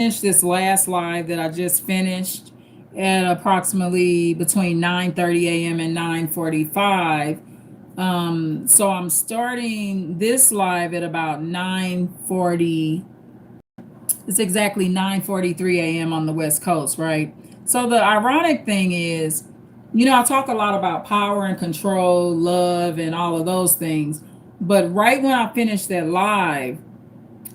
this last live that I just finished at approximately between 9:30 a.m. and 9:45. So I'm starting this live at about 9:40. It's exactly 9:43 a.m. on the West Coast, right? So the ironic thing is, I talk a lot about power and control, love, and all of those things. But right when I finished that live,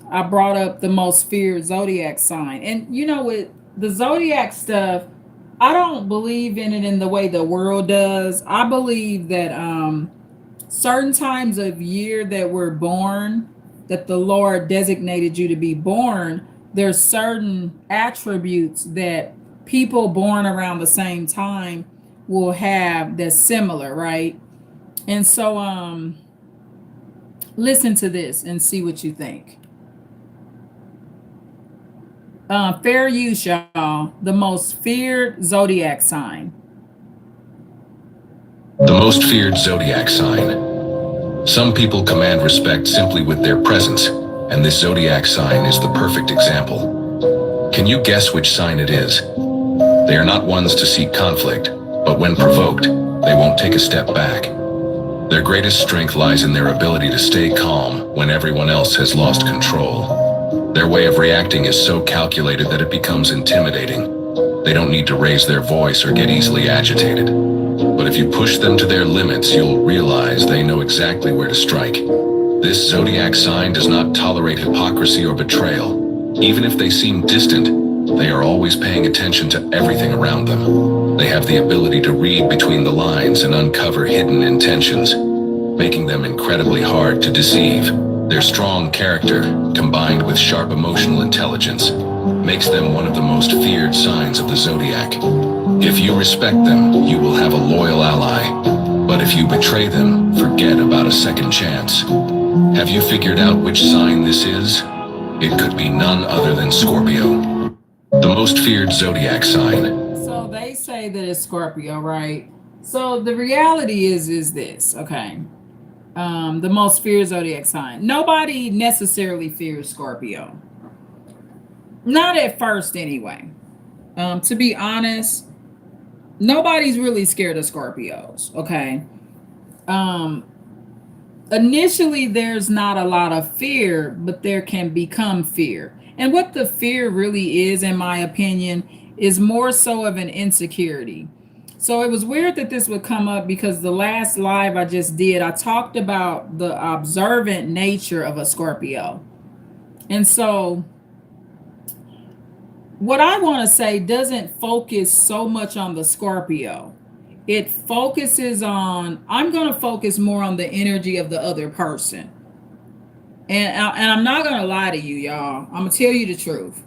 I brought up the most feared zodiac sign. And with the zodiac stuff, I don't believe in it in the way the world does. I believe that certain times of year that we're born, that the Lord designated you to be born, there's certain attributes that people born around the same time will have that's similar, right? And so listen to this and see what you think. Fair use, y'all. The most feared zodiac sign. The most feared zodiac sign. Some people command respect simply with their presence, and this zodiac sign is the perfect example. Can you guess which sign it is? They are not ones to seek conflict, but when provoked, they won't take a step back. Their greatest strength lies in their ability to stay calm when everyone else has lost control. Their way of reacting is so calculated that it becomes intimidating. They don't need to raise their voice or get easily agitated. But if you push them to their limits, you'll realize they know exactly where to strike. This zodiac sign does not tolerate hypocrisy or betrayal. Even if they seem distant, they are always paying attention to everything around them. They have the ability to read between the lines and uncover hidden intentions, making them incredibly hard to deceive. Their strong character, combined with sharp emotional intelligence, makes them one of the most feared signs of the zodiac. If you respect them, you will have a loyal ally. But if you betray them, forget about a second chance. Have you figured out which sign this is? It could be none other than Scorpio, the most feared zodiac sign. So they say that it's Scorpio, right? So the reality is this, okay? The most feared zodiac sign. Nobody necessarily fears Scorpio. Not at first, anyway. To be honest, nobody's really scared of Scorpios, okay? Um, Initially, there's not a lot of fear, but there can become fear. And what the fear really is, in my opinion, is more so of an insecurity. So it was weird that this would come up because the last live I just did, I talked about the observant nature of a Scorpio. And so what I want to say doesn't focus so much on the Scorpio. It focuses on, I'm going to focus more on the energy of the other person. And I'm not going to lie to you, y'all. I'm going to tell you the truth.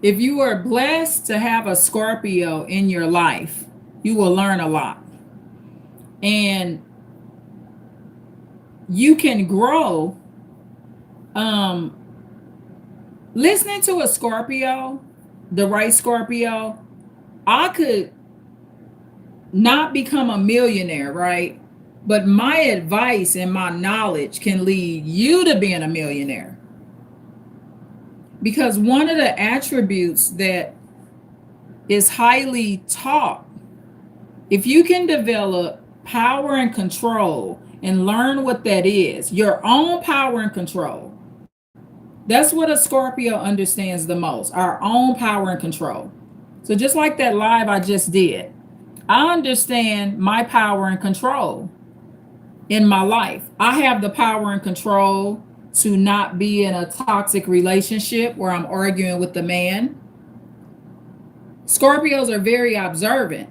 If you are blessed to have a Scorpio in your life, you will learn a lot. And you can grow. Listening to a Scorpio, the right Scorpio, I could not become a millionaire, right? But my advice and my knowledge can lead you to being a millionaire. Because one of the attributes that is highly taught, if you can develop power and control and learn what that is, your own power and control, that's what a Scorpio understands the most, our own power and control. So just like that live I just did, I understand my power and control in my life. I have the power and control to not be in a toxic relationship where I'm arguing with the man. Scorpios are very observant.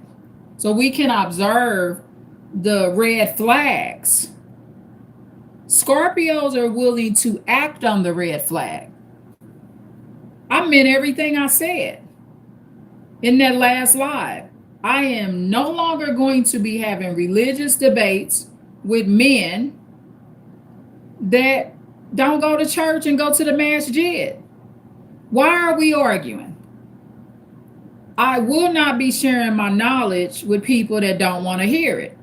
So we can observe the red flags. Scorpios are willing to act on the red flag. I meant everything I said in that last live. I am no longer going to be having religious debates with men that don't go to church and go to the masjid. Why are we arguing? I will not be sharing my knowledge with people that don't want to hear it.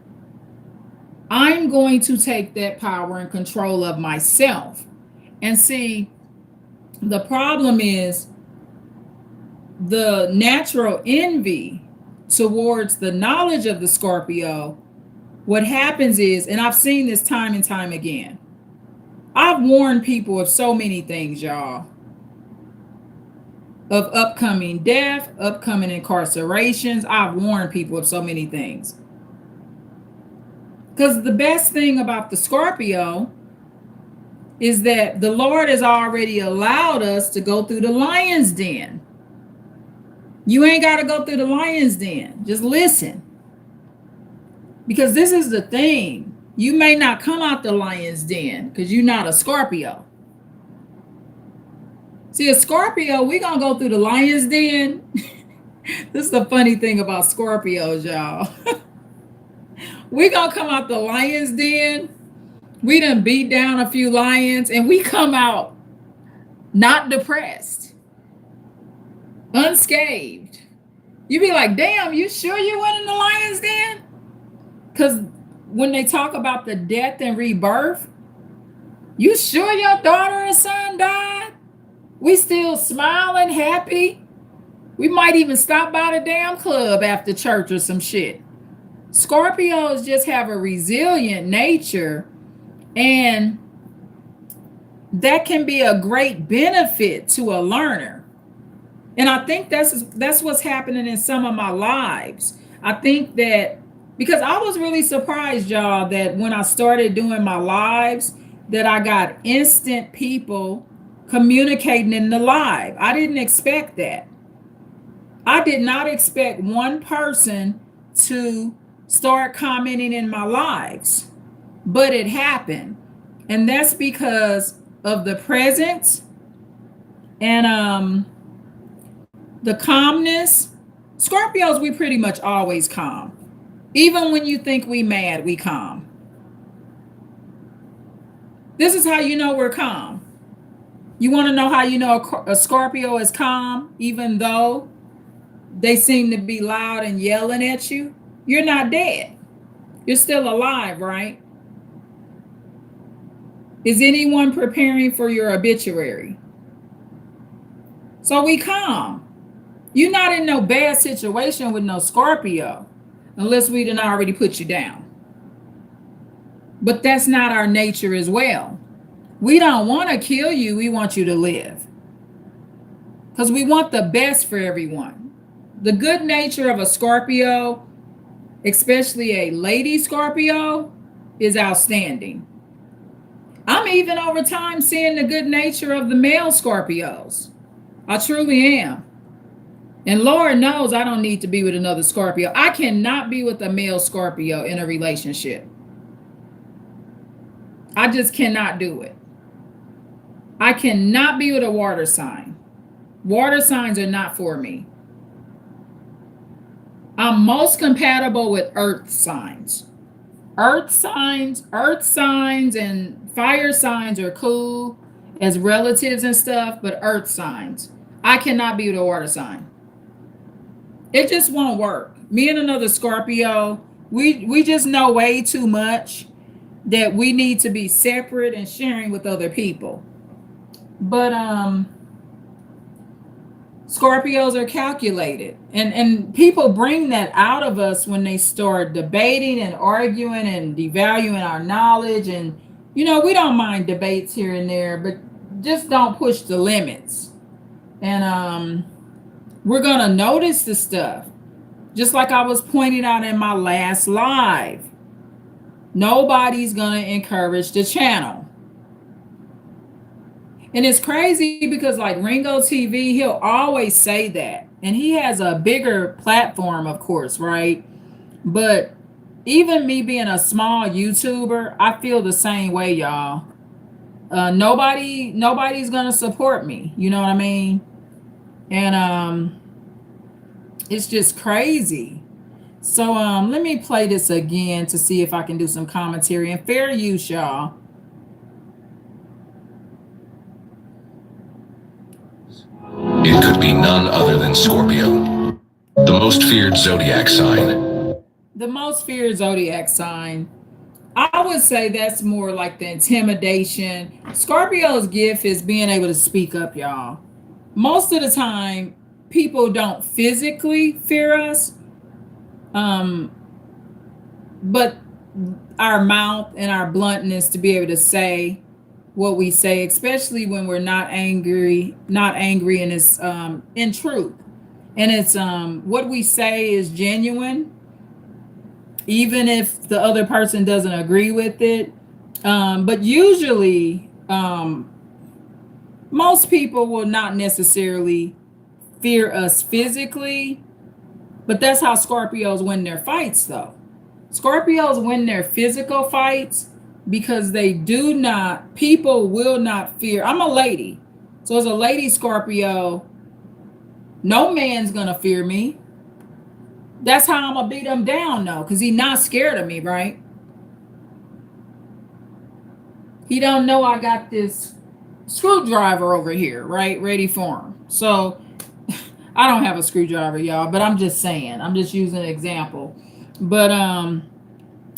I'm going to take that power and control of myself. And see, the problem is the natural envy towards the knowledge of the Scorpio, what happens is, and I've seen this time and time again, I've warned people of so many things, y'all, of upcoming death, upcoming incarcerations. I've warned people of so many things. Because the best thing about the Scorpio is that the Lord has already allowed us to go through the lion's den. You ain't got to go through the lion's den. Just listen. Because this is the thing. You may not come out the lion's den because you're not a Scorpio. See, a Scorpio, we're going to go through the lion's den. This is the funny thing about Scorpios, y'all. We're going to come out the lion's den. We done beat down a few lions and we come out not depressed, unscathed. You be like, damn, you sure you went in the lion's den? Because when they talk about the death and rebirth, you sure your daughter and son died? We still smiling, happy. We might even stop by the damn club after church or some shit. Scorpios just have a resilient nature, and that can be a great benefit to a learner. And I think that's what's happening in some of my lives. I think that because I was really surprised, y'all, that when I started doing my lives, that I got instant people communicating in the live. I didn't expect that. I did not expect one person to start commenting in my lives, but it happened. And that's because of the presence and the calmness. Scorpios, we pretty much always calm. Even when you think we mad, we calm. This is how you know we're calm. You want to know how you know a Scorpio is calm, even though they seem to be loud and yelling at you? You're not dead. You're still alive, right? Is anyone preparing for your obituary? So we calm. You're not in no bad situation with no Scorpio, unless we done already put you down. But that's not our nature as well. We don't want to kill you. We want you to live. Because we want the best for everyone. The good nature of a Scorpio, especially a lady Scorpio, is outstanding. I'm even over time seeing the good nature of the male Scorpios. I truly am. And Lord knows I don't need to be with another Scorpio. I cannot be with a male Scorpio in a relationship. I just cannot do it. I cannot be with a water sign. Water signs are not for me. I'm most compatible with earth signs. Earth signs and fire signs are cool as relatives and stuff, but earth signs, I cannot be with a water sign. It just won't work. Me and another Scorpio, we just know way too much that we need to be separate and sharing with other people. But Scorpios are calculated, and people bring that out of us when they start debating and arguing and devaluing our knowledge. And we don't mind debates here and there, but just don't push the limits. And we're gonna notice the stuff, just like I was pointing out in my last live. Nobody's gonna encourage the channel. And it's crazy because like Ringo TV, he'll always say that. And he has a bigger platform, of course, right? But even me being a small YouTuber, I feel the same way, y'all. Nobody's gonna support me. You know what I mean? And it's just crazy. So let me play this again to see if I can do some commentary. And fair use, y'all. It could be none other than Scorpio, the most feared zodiac sign. The most feared zodiac sign. I would say that's more like the intimidation. Scorpio's gift is being able to speak up, y'all. Most of the time, people don't physically fear us, um, but our mouth and our bluntness to be able to say what we say, especially when we're not angry, and it's in truth, and it's what we say is genuine, even if the other person doesn't agree with it. But usually, most people will not necessarily fear us physically, but that's how Scorpios win their fights, though. Scorpios win their physical fights because people will not fear. I'm a lady. So as a lady Scorpio, no man's gonna fear me. That's how I'm gonna beat him down though, because he's not scared of me, right? He don't know I got this screwdriver over here, right? Ready for him. So I don't have a screwdriver, y'all, but I'm just saying. I'm just using an example. But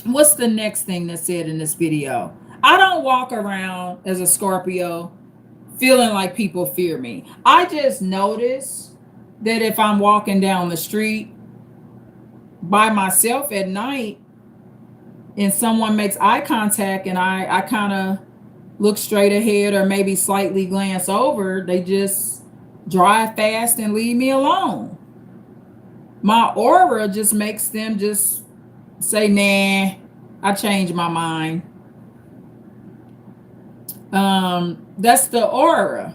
what's the next thing that's said in this video? I don't walk around as a Scorpio feeling like people fear me. I just notice that if I'm walking down the street by myself at night and someone makes eye contact and I kind of look straight ahead or maybe slightly glance over, they just drive fast and leave me alone. My aura just makes them just say, nah, I changed my mind. That's the aura.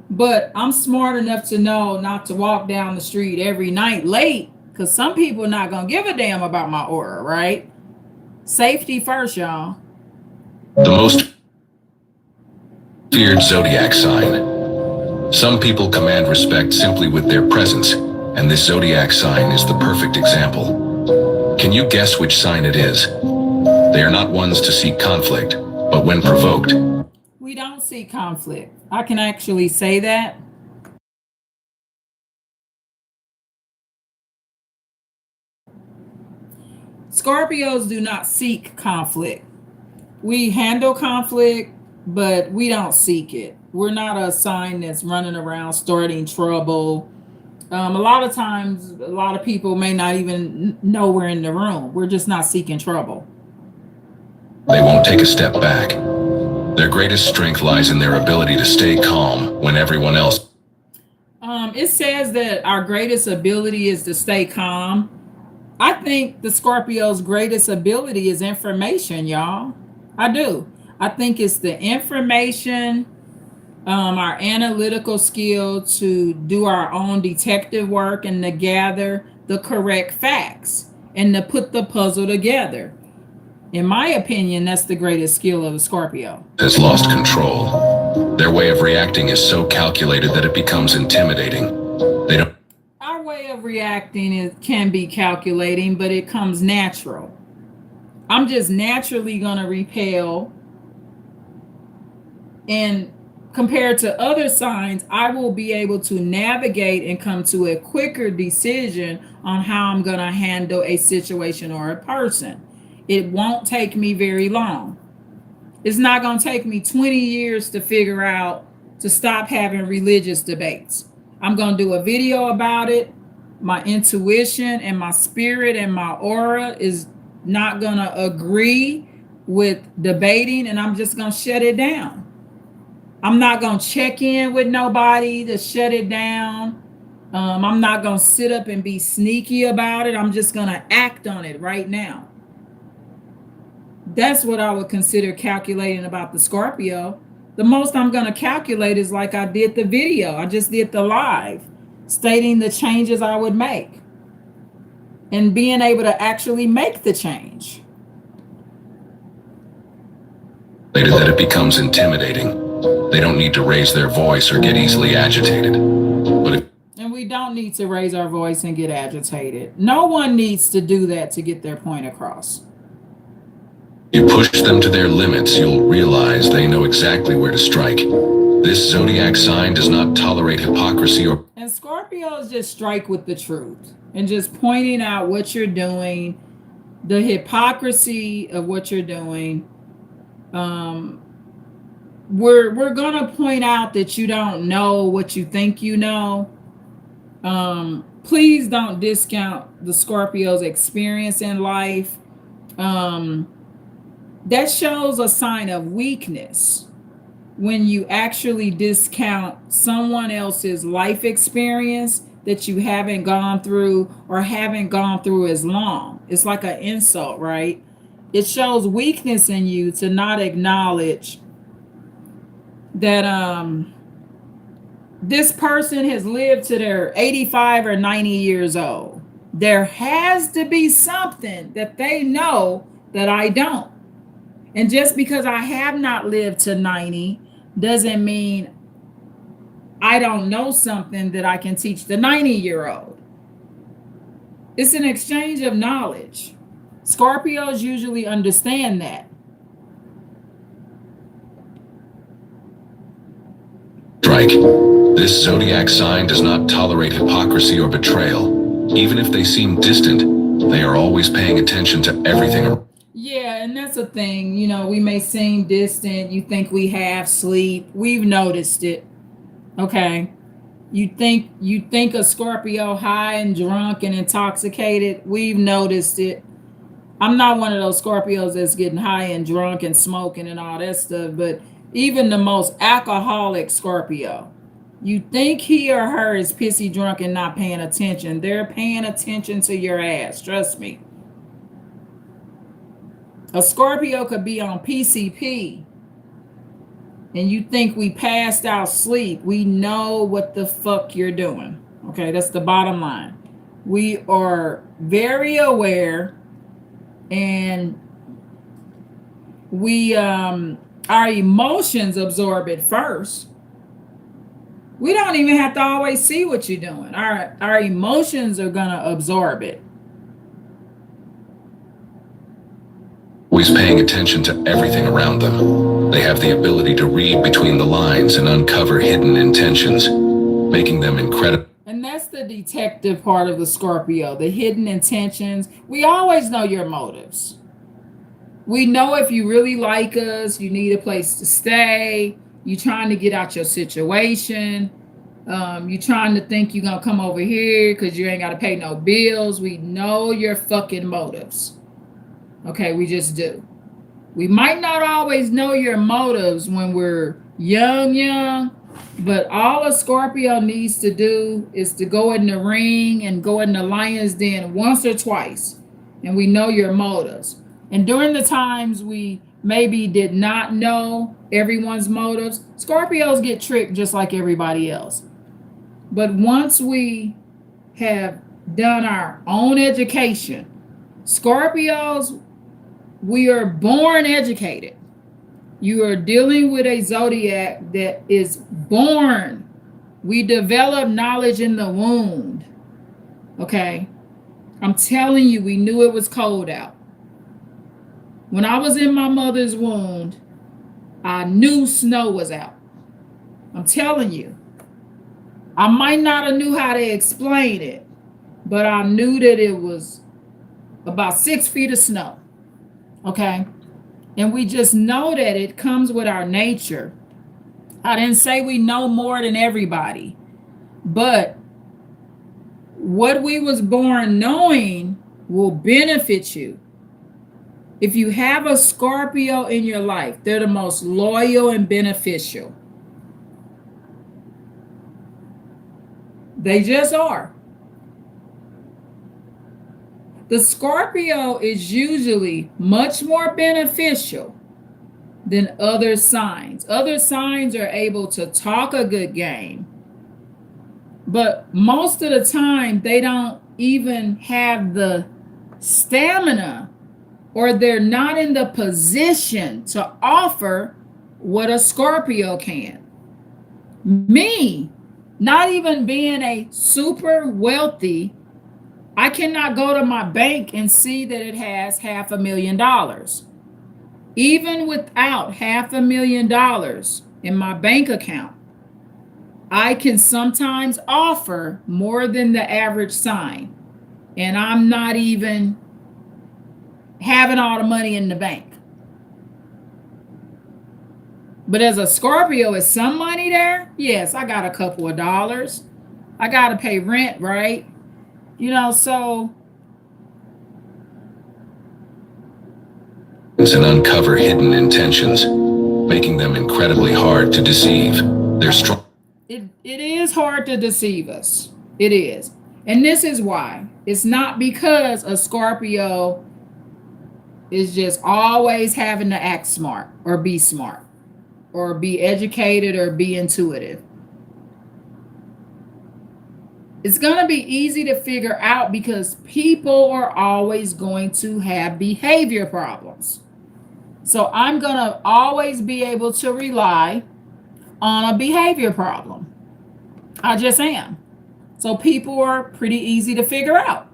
But I'm smart enough to know not to walk down the street every night late, because some people are not going to give a damn about my aura, right? Safety first, y'all. The most feared zodiac sign. Some people command respect simply with their presence, and this zodiac sign is the perfect example. Can you guess which sign it is? They are not ones to seek conflict, but when provoked, we don't seek conflict. I can actually say that. Scorpios do not seek conflict. We handle conflict, but we don't seek it. We're not a sign that's running around starting trouble. A lot of times, a lot of people may not even know we're in the room. We're just not seeking trouble. They won't take a step back. Their greatest strength lies in their ability to stay calm when everyone else. It says that our greatest ability is to stay calm. I think the Scorpio's greatest ability is information, y'all. I do. I think it's the information, our analytical skill to do our own detective work and to gather the correct facts and to put the puzzle together. In my opinion, that's the greatest skill of a Scorpio. Has lost control. Their way of reacting is so calculated that it becomes intimidating. They don't. Our way of reacting can be calculating, but it comes natural. I'm just naturally going to repel. And compared to other signs, I will be able to navigate and come to a quicker decision on how I'm going to handle a situation or a person. It won't take me very long. It's not going to take me 20 years to figure out to stop having religious debates. I'm going to do a video about it. My intuition and my spirit and my aura is not going to agree with debating, and I'm just going to shut it down. I'm not going to check in with nobody to shut it down. I'm not going to sit up and be sneaky about it. I'm just going to act on it right now. That's what I would consider calculating about the Scorpio. The most I'm going to calculate is like I did the video. I just did the live stating the changes I would make and being able to actually make the change. That it becomes intimidating. They don't need to raise their voice or get easily agitated. And we don't need to raise our voice and get agitated. No one needs to do that to get their point across. You push them to their limits, you'll realize they know exactly where to strike. This zodiac sign does not tolerate hypocrisy or. And Scorpios just strike with the truth and just pointing out what you're doing, the hypocrisy of what you're doing. We're gonna point out that you don't know what you think you know. Please don't discount the Scorpio's experience in life. Um, that shows a sign of weakness when you actually discount someone else's life experience that you haven't gone through or haven't gone through as long. It's like an insult, right? It shows weakness in you to not acknowledge that this person has lived to their 85 or 90 years old. There has to be something that they know that I don't. And just because I have not lived to 90 doesn't mean I don't know something that I can teach the 90-year-old. It's an exchange of knowledge. Scorpios usually understand that. Strike. This zodiac sign does not tolerate hypocrisy or betrayal. Even if they seem distant, they are always paying attention to everything. Yeah, and that's a thing. You know, we may seem distant. You think we have sleep. We've noticed it. Okay. You think a Scorpio high and drunk and intoxicated. We've noticed it. I'm not one of those Scorpios that's getting high and drunk and smoking and all that stuff, but even the most alcoholic Scorpio, you think he or her is pissy drunk and not paying attention. They're paying attention to your ass. Trust me. A Scorpio could be on PCP and you think we passed out sleep. We know what the fuck you're doing. Okay, that's the bottom line. We are very aware, and we our emotions absorb it first. We don't even have to always see what you're doing. Our emotions are gonna absorb it. Always paying attention to everything around them. They have the ability to read between the lines and uncover hidden intentions, making them incredible. And that's the detective part of the Scorpio, the hidden intentions. We always know your motives. We know if you really like us, you need a place to stay, you trying to get out your situation, you trying to think you're going to come over here because you ain't got to pay no bills. We know your fucking motives. Okay, we just do. We might not always know your motives when we're young, but all a Scorpio needs to do is to go in the ring and go in the lion's den once or twice, and we know your motives. And during the times we maybe did not know everyone's motives, Scorpios get tricked just like everybody else. But once we have done our own education, Scorpios, we are born educated. You are dealing with a zodiac that is born. We develop knowledge in the womb. Okay? I'm telling you, we knew it was cold out. When I was in my mother's womb, I knew snow was out. I'm telling you. I might not have knew how to explain it, but I knew that it was about 6 feet of snow. Okay? And we just know that it comes with our nature. I didn't say we know more than everybody, but what we was born knowing will benefit you. If you have a Scorpio in your life, they're the most loyal and beneficial. They just are. The Scorpio is usually much more beneficial than other signs. Other signs are able to talk a good game, but most of the time they don't even have the stamina, or they're not in the position to offer what a Scorpio can. Me, not even being a super wealthy, I cannot go to my bank and see that it has $500,000. Even without $500,000 in my bank account, I can sometimes offer more than the average sign. And I'm not even having all the money in the bank. But as a Scorpio, is some money there? Yes, I got a couple of dollars. I got to pay rent, right? So And uncover hidden intentions, making them incredibly hard to deceive. They're strong. it is hard to deceive us. It is. And this is why. It's not because a Scorpio is just always having to act smart or be educated or be intuitive. It's going to be easy to figure out because people are always going to have behavior problems. So I'm going to always be able to rely on a behavior problem. I just am. So people are pretty easy to figure out.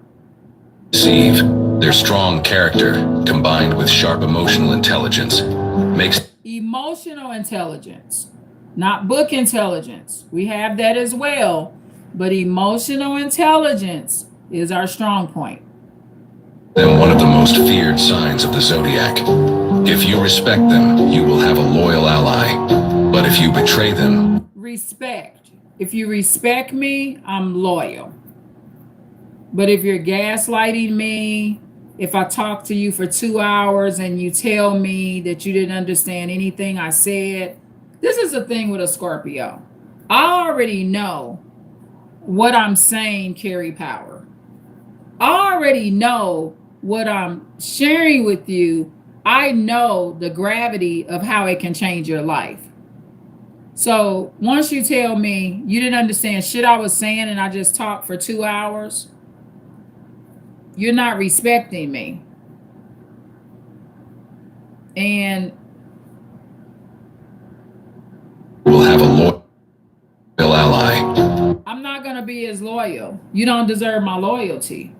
Deceive. Their strong character, combined with sharp emotional intelligence, makes Emotional intelligence, not book intelligence. We have that as well. But emotional intelligence is our strong point. them one of the most feared signs of the zodiac. If you respect them, you will have a loyal ally. But if you betray them, Respect. If you respect me, I'm loyal. But if you're gaslighting me, if I talk to you for 2 hours and you tell me that you didn't understand anything I said, this is the thing with a Scorpio. I already know what I'm saying carry power. I already know what I'm sharing with you. I know the gravity of how it can change your life. So once you tell me you didn't understand shit I was saying and I just talked for 2 hours, you're not respecting me. And will have a loyal ally. I'm not going to be as loyal. You don't deserve my loyalty.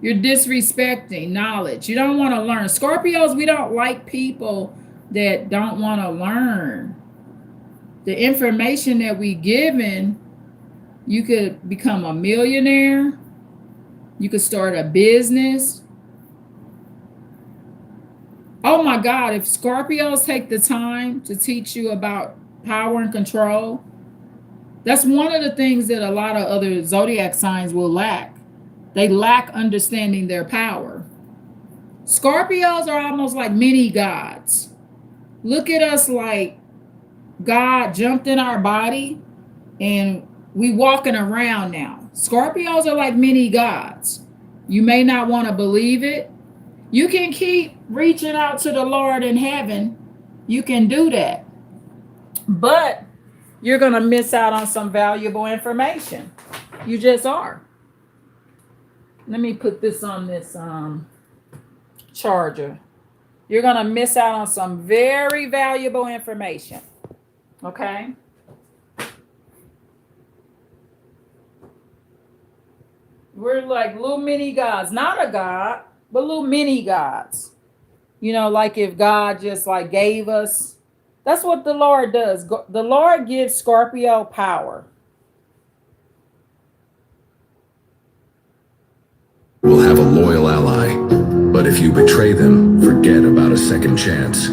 You're disrespecting knowledge. You don't want to learn. Scorpios, we don't like people that don't want to learn. The information that we given, you could become a millionaire. You could start a business. Oh my God, if Scorpios take the time to teach you about power and control, that's one of the things that a lot of other zodiac signs will lack. They lack understanding their power. Scorpios are almost like mini gods. Look at us like God jumped in our body and we walking around now. Scorpios are like mini gods. You may not want to believe it. You can keep reaching out to the Lord in heaven. You can do that. But you're going to miss out on some valuable information. You just are. Let me put this on this charger. You're going to miss out on some very valuable information. Okay? We're like little mini gods. Not a god, but little mini gods. Like if God just like gave us. That's what the Lord does. The Lord gives Scorpio power. Will have a loyal ally. But if you betray them, forget about a second chance.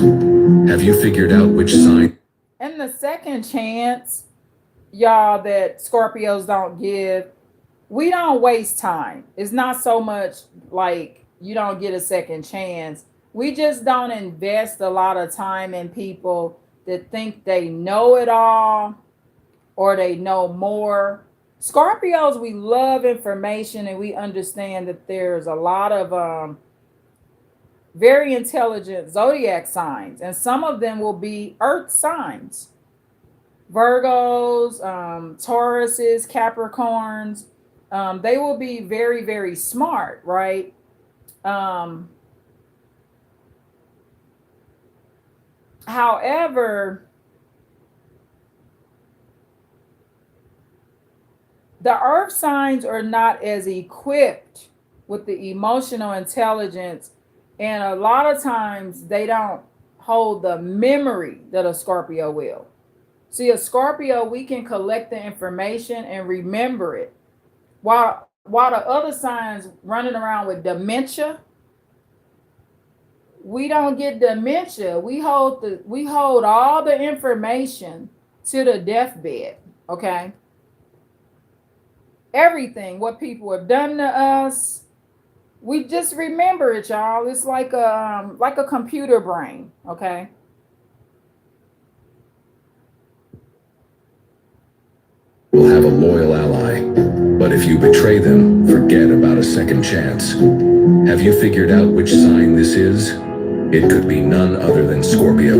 Have you figured out which sign? And the second chance, y'all, that Scorpios don't give, we don't waste time. It's not so much like you don't get a second chance. We just don't invest a lot of time in people that think they know it all or they know more. Scorpios, we love information and we understand that there's a lot of very intelligent zodiac signs, and some of them will be earth signs. Virgos, Tauruses, Capricorns, they will be very, very smart, right? However, the earth signs are not as equipped with the emotional intelligence, and a lot of times they don't hold the memory that a Scorpio will. See, a Scorpio, we can collect the information and remember it. While the other signs running around with dementia, we don't get dementia. We hold all the information to the deathbed, okay? everything, what people have done to us. We just remember it, y'all. It's like a computer brain, okay? Will have a loyal ally. But if you betray them, forget about a second chance. Have you figured out which sign this is? It could be none other than Scorpio,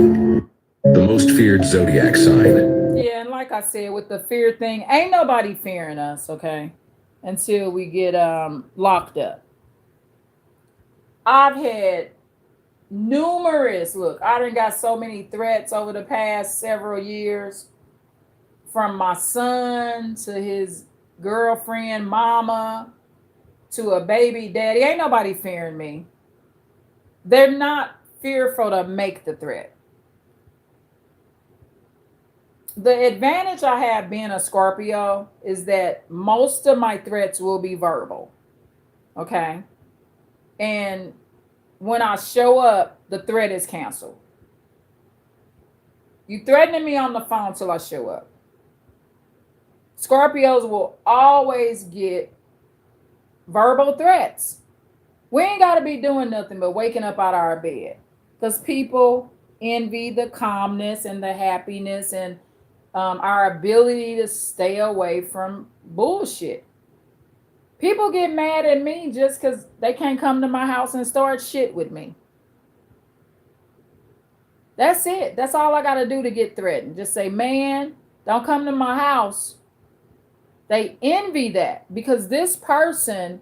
the most feared zodiac sign. Yeah, and like I said, with the fear thing, ain't nobody fearing us, okay? Until we get locked up. I've had numerous, look, I done got so many threats over the past several years, from my son to his girlfriend mama to a baby daddy. Ain't nobody fearing me. They're not fearful to make the threat. The advantage I have being a Scorpio is that most of my threats will be verbal. Okay. And when I show up, the threat is canceled. You threatening me on the phone till I show up. Scorpios will always get verbal threats. We ain't got to be doing nothing but waking up out of our bed, because people envy the calmness and the happiness and our ability to stay away from bullshit. People get mad at me just because they can't come to my house and start shit with me. That's it. That's all I got to do to get threatened. Just say, man, don't come to my house. They envy that because this person,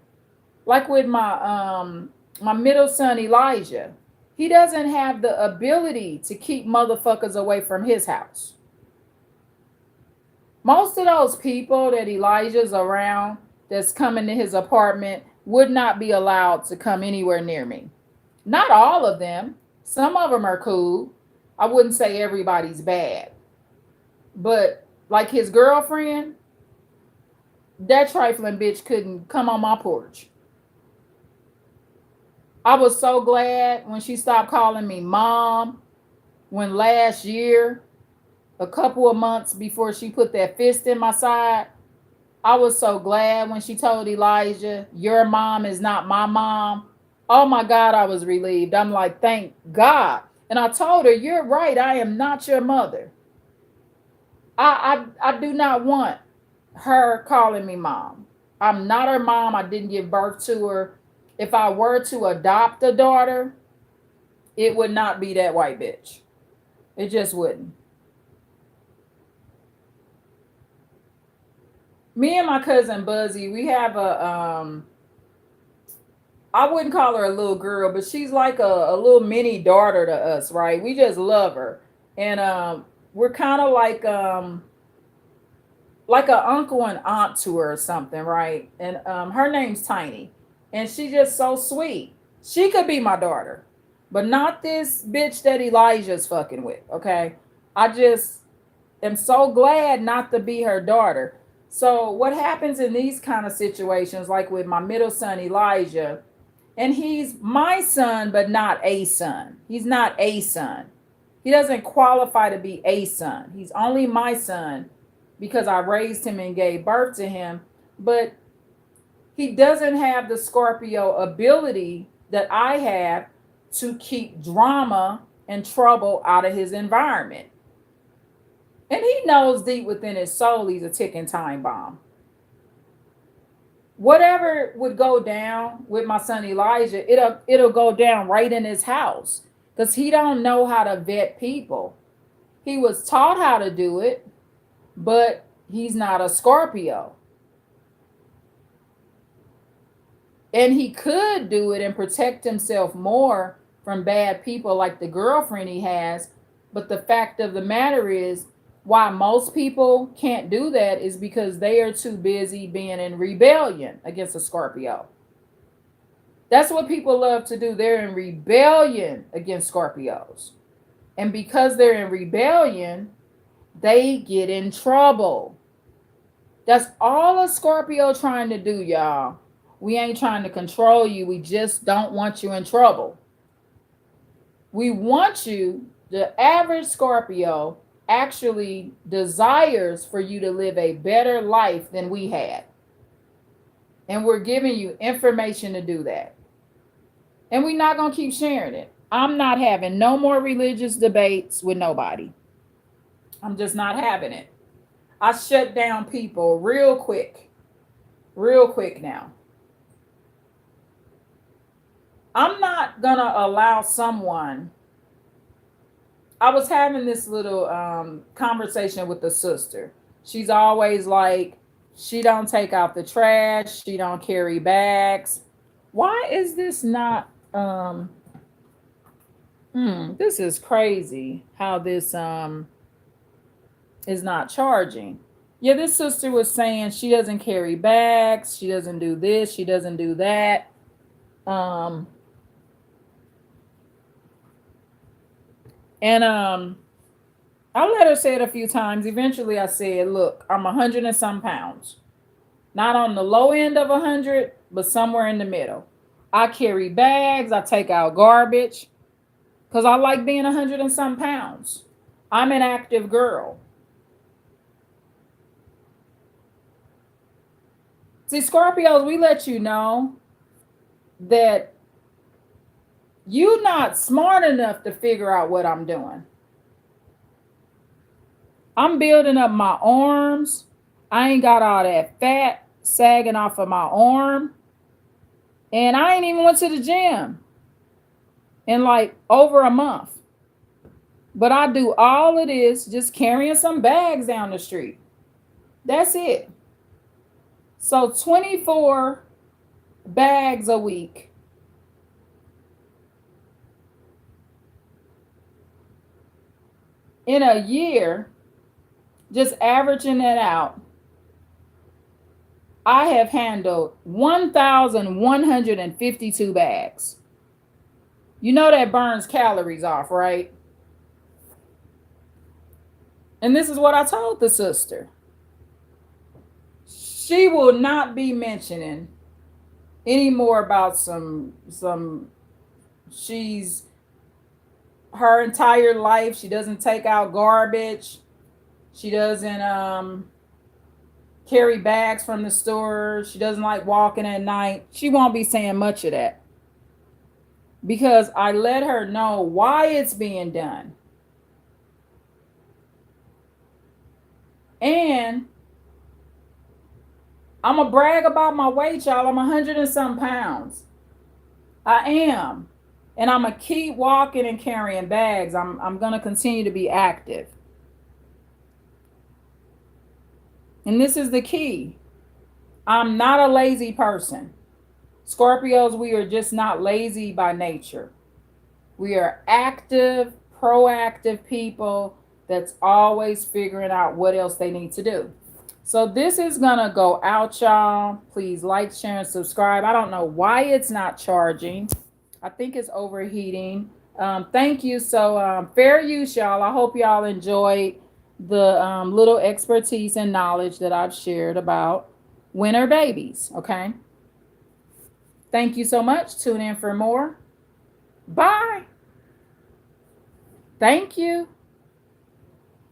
like with my middle son Elijah, he doesn't have the ability to keep motherfuckers away from his house. Most of those people that Elijah's around that's coming to his apartment would not be allowed to come anywhere near me. Not all of them. Some of them are cool. I wouldn't say everybody's bad. But like his girlfriend, that trifling bitch couldn't come on my porch. I was so glad when she stopped calling me mom, when last year, a couple of months before she put that fist in my side, I was so glad when she told Elijah, your mom is not my mom. Oh my God, I was relieved. I'm like, thank God. And I told her, you're right. I am not your mother. I do not want her calling me mom. I'm not her mom. I didn't give birth to her. If I were to adopt a daughter, it would not be that white bitch. It just wouldn't. Me and my cousin Buzzy, we have a I wouldn't call her a little girl, but she's like a little mini daughter to us, right? We just love her. And we're kind of like an uncle and aunt to her or something, right? And her name's Tiny. And she's just so sweet. She could be my daughter, but not this bitch that Elijah's fucking with, okay? I just am so glad not to be her daughter. So what happens in these kind of situations, like with my middle son Elijah, and he's my son, but not a son. He's not a son. He doesn't qualify to be a son. He's only my son because I raised him and gave birth to him. But he doesn't have the Scorpio ability that I have to keep drama and trouble out of his environment. And he knows deep within his soul he's a ticking time bomb. Whatever would go down with my son Elijah, it'll go down right in his house because he don't know how to vet people. He was taught how to do it, but he's not a Scorpio. And he could do it and protect himself more from bad people like the girlfriend he has. But the fact of the matter is, why most people can't do that is because they are too busy being in rebellion against a Scorpio. That's what people love to do. They're in rebellion against Scorpios. And because they're in rebellion, they get in trouble. That's all a Scorpio trying to do, y'all. We ain't trying to control you. We just don't want you in trouble. We want you, the average Scorpio actually desires for you to live a better life than we had. And we're giving you information to do that. And we're not going to keep sharing it. I'm not having no more religious debates with nobody. I'm just not having it. I shut down people real quick now. I'm not going to allow someone. I was having this little conversation with the sister. She's always like, she don't take out the trash. She don't carry bags. Why is this not, this is crazy how this is not charging. Yeah, this sister was saying she doesn't carry bags. She doesn't do this. She doesn't do that. I let her say it a few times. Eventually I said, look, I'm 100 and some pounds. Not on the low end of 100, but somewhere in the middle. I carry bags. I take out garbage because I like being 100 and some pounds. I'm an active girl. See, Scorpios, we let you know that you're not smart enough to figure out what I'm doing. I'm building up my arms. I ain't got all that fat sagging off of my arm. And I ain't even went to the gym in like over a month. But I do all of this just carrying some bags down the street. That's it. So 24 bags a week. In a year, just averaging that out, I have handled 1,152 bags. You know that burns calories off, right? And this is what I told the sister. She will not be mentioning any more about she's her entire life. She doesn't take out garbage. She doesn't carry bags from the store. She doesn't like walking at night. She won't be saying much of that because I let her know why it's being done. And I'm going to brag about my weight, y'all. I'm 100 and some pounds. I am. And I'm going to keep walking and carrying bags. I'm going to continue to be active. And this is the key. I'm not a lazy person. Scorpios, we are just not lazy by nature. We are active, proactive people that's always figuring out what else they need to do. So this is going to go out, y'all. Please like, share, and subscribe. I don't know why it's not charging. I think it's overheating. Thank you. So fair use, y'all. I hope y'all enjoyed the little expertise and knowledge that I've shared about winter babies. Okay. Thank you so much. Tune in for more. Bye. Thank you.